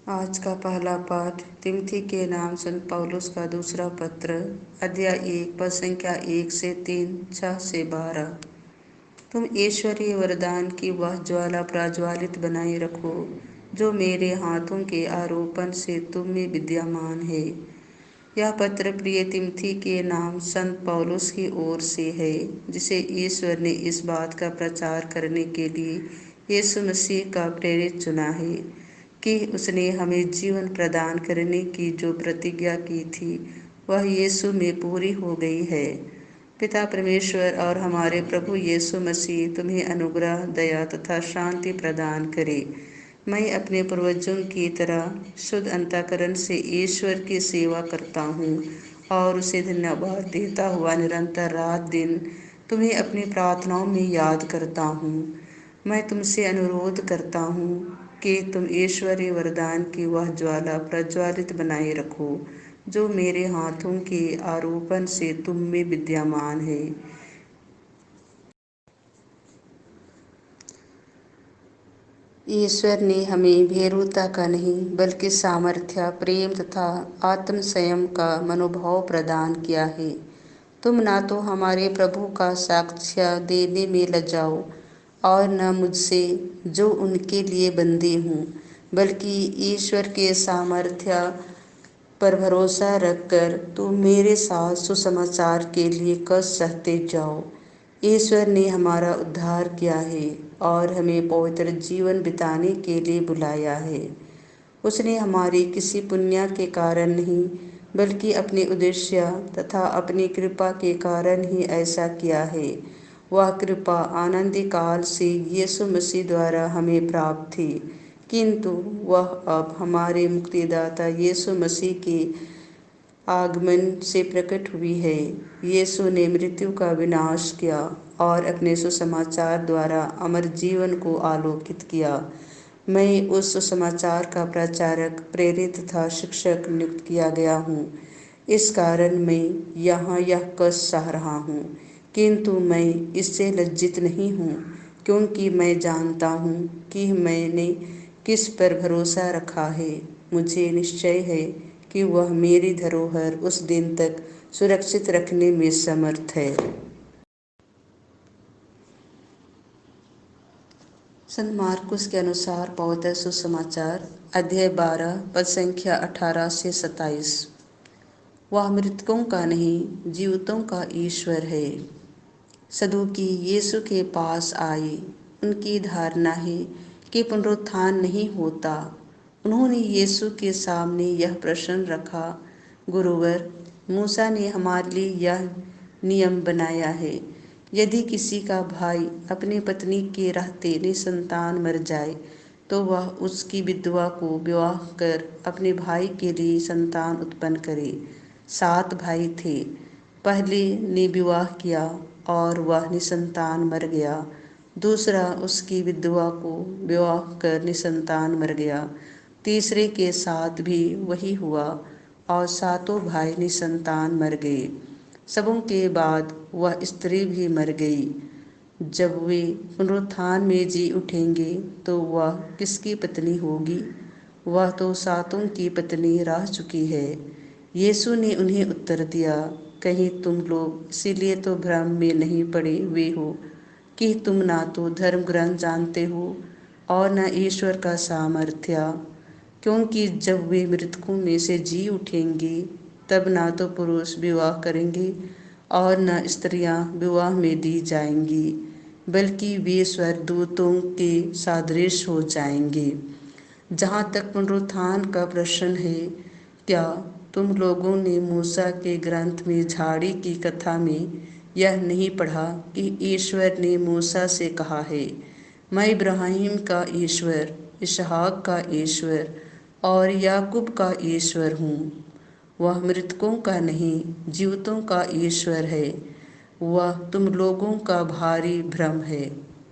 आज का पहला पाठ तिमोथी के नाम संत पौलुस का दूसरा पत्र, अध्याय 1 पद संख्या 1 से 3, 6 से 12। तुम ईश्वरीय वरदान की वह ज्वाला प्रज्वालित बनाए रखो जो मेरे हाथों के आरोपण से तुम में विद्यमान है। यह पत्र प्रिय तिमोथी के नाम संत पौलुस की ओर से है, जिसे ईश्वर ने इस बात का प्रचार करने के लिए यीशु मसीह का प्रेरित चुना है कि उसने हमें जीवन प्रदान करने की जो प्रतिज्ञा की थी वह यीशु में पूरी हो गई है। पिता परमेश्वर और हमारे प्रभु यीशु मसीह तुम्हें अनुग्रह, दया तथा शांति प्रदान करे। मैं अपने पूर्वजों की तरह शुद्ध अंतःकरण से ईश्वर की सेवा करता हूँ और उसे धन्यवाद देता हुआ निरंतर रात दिन तुम्हें अपनी प्रार्थनाओं में याद करता हूँ। मैं तुमसे अनुरोध करता हूँ कि तुम ईश्वरीय वरदान की वह ज्वाला प्रज्वालित बनाए रखो जो मेरे हाथों के आरोपण से तुम में विद्यमान है। ईश्वर ने हमें भीरुता का नहीं बल्कि सामर्थ्य, प्रेम तथा आत्मसंयम का मनोभाव प्रदान किया है। तुम ना तो हमारे प्रभु का साक्ष्य देने में लजाओ और न मुझसे जो उनके लिए बंदी हूँ, बल्कि ईश्वर के सामर्थ्य पर भरोसा रखकर तुम मेरे साथ सुसमाचार के लिए कष्ट सहते जाओ। ईश्वर ने हमारा उद्धार किया है और हमें पवित्र जीवन बिताने के लिए बुलाया है। उसने हमारी किसी पुण्य के कारण नहीं बल्कि अपने उद्देश्य तथा अपनी कृपा के कारण ही ऐसा किया है। वह कृपा आनंदी काल से यीशु मसीह द्वारा हमें प्राप्त थी, किंतु वह अब हमारे मुक्तिदाता यीशु मसीह के आगमन से प्रकट हुई है। यीशु ने मृत्यु का विनाश किया और अपने सुसमाचार द्वारा अमर जीवन को आलोकित किया। मैं उस सुसमाचार का प्रचारक, प्रेरित तथा शिक्षक नियुक्त किया गया हूँ। इस कारण मैं यहाँ यह कष्ट सह रहा हूँ, किंतु मैं इससे लज्जित नहीं हूँ, क्योंकि मैं जानता हूँ कि मैंने किस पर भरोसा रखा है। मुझे निश्चय है कि वह मेरी धरोहर उस दिन तक सुरक्षित रखने में समर्थ है। संत मार्कुस के अनुसार पवित्र सुसमाचार, अध्याय 12 पद संख्या 18 से 27। वह मृतकों का नहीं जीवितों का ईश्वर है। सदूकी यीशु के पास आए। उनकी धारणा है कि पुनरुत्थान नहीं होता। उन्होंने यीशु के सामने यह प्रश्न रखा, गुरुवर, मूसा ने हमारे लिए यह नियम बनाया है, यदि किसी का भाई अपनी पत्नी के रहते निसंतान मर जाए तो वह उसकी विधवा को विवाह कर अपने भाई के लिए संतान उत्पन्न करे। 7 भाई थे। पहले ने विवाह किया और वह निसंतान मर गया। दूसरा उसकी विधवा को विवाह कर निसंतान मर गया। तीसरे के साथ भी वही हुआ और 7 भाई निसंतान मर गए। सबों के बाद वह स्त्री भी मर गई। जब वे पुनरुत्थान में जी उठेंगे तो वह किसकी पत्नी होगी? वह तो 7 की पत्नी रह चुकी है। यीशु ने उन्हें उत्तर दिया, कहीं तुम लोग इसीलिए तो भ्रम में नहीं पड़े हुए हो कि तुम ना तो धर्म ग्रंथ जानते हो और न ईश्वर का सामर्थ्य। क्योंकि जब वे मृतकों में से जी उठेंगे तब ना तो पुरुष विवाह करेंगे और न स्त्रियां विवाह में दी जाएंगी, बल्कि वे स्वर्गदूतों के सादृश हो जाएंगे। जहाँ तक पुनरुत्थान का प्रश्न है, क्या तुम लोगों ने मूसा के ग्रंथ में झाड़ी की कथा में यह नहीं पढ़ा कि ईश्वर ने मूसा से कहा है, मैं इब्राहिम का ईश्वर, इसहाक का ईश्वर और याकूब का ईश्वर हूँ। वह मृतकों का नहीं जीवितों का ईश्वर है। वह तुम लोगों का भारी भ्रम है।